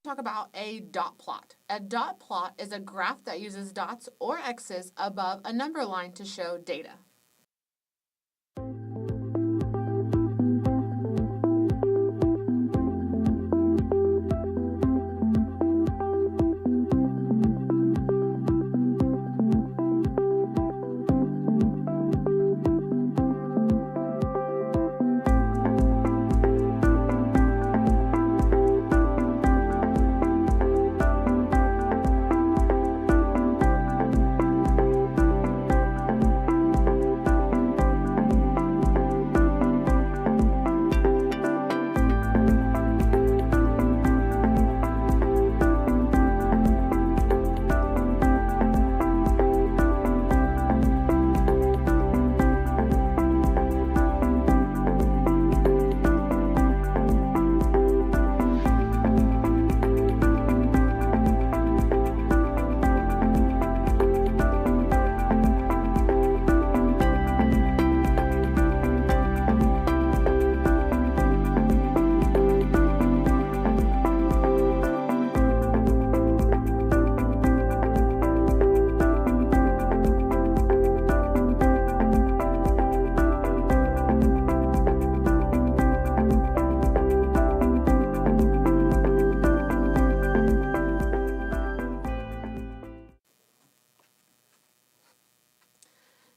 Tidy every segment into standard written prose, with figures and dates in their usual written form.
Talk about a dot plot. A dot plot is a graph that uses dots or X's above a number line to show data.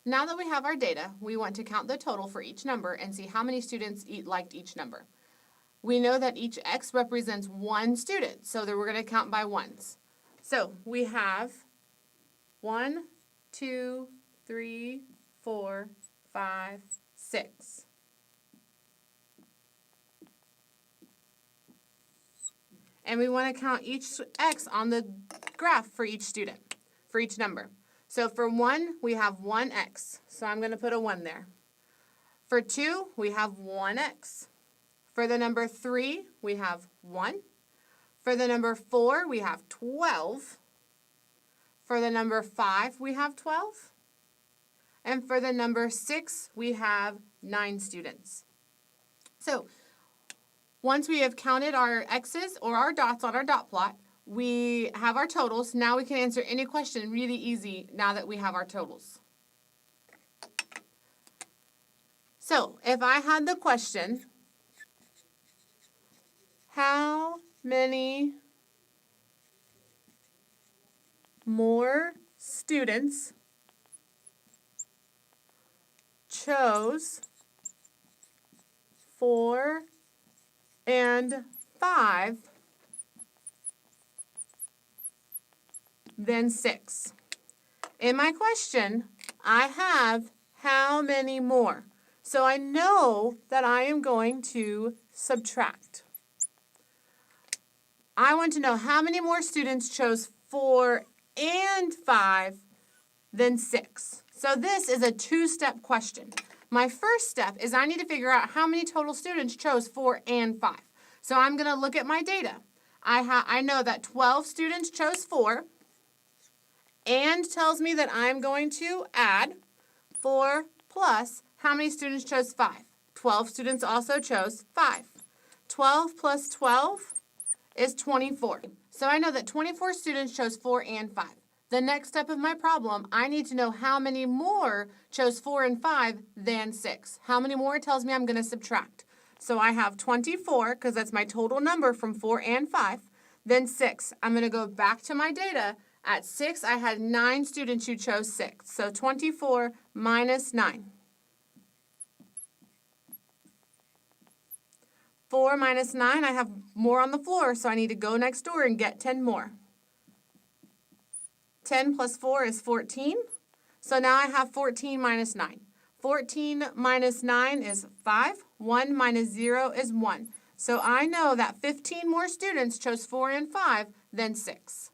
Now that we have our data, we want to count the total for each number and see how many students liked each number. We know that each X represents one student, so that we're going to count by ones. So we have 1, 2, 3, 4, 5, 6. And we want to count each X on the graph for each student, for each number. So for 1, we have 1x, so I'm going to put a 1 there. For 2, we have 1x. For the number 3, we have 1. For the number 4, we have 12. For the number 5, we have 12. And for the number 6, we have 9 students. So once we have counted our x's or our dots on our dot plot, we have our totals. Now we can answer any question really easy now that we have our totals. So if I had the question, how many more students chose 4 and 5 than 6. In my question, I have how many more. So I know that I am going to subtract. I want to know how many more students chose 4 and 5 than 6. So this is a two-step question. My first step is I need to figure out how many total students chose 4 and 5. So I'm going to look at my data. I know that 12 students chose 4. And tells me that I'm going to add 4 plus how many students chose 5? 12 students also chose 5. 12 plus 12 is 24. So I know that 24 students chose 4 and 5. The next step of my problem, I need to know how many more chose 4 and 5 than 6. How many more tells me I'm going to subtract. So I have 24 because that's my total number from 4 and 5. Then 6. I'm going to go back to my data. At 6, I had 9 students who chose 6. So 24 minus 9. 4 minus 9, I have more on the floor, so I need to go next door and get 10 more. 10 plus 4 is 14. So now I have 14 minus 9. 14 minus 9 is 5. 1 minus 0 is 1. So I know that 15 more students chose 4 and 5 than 6.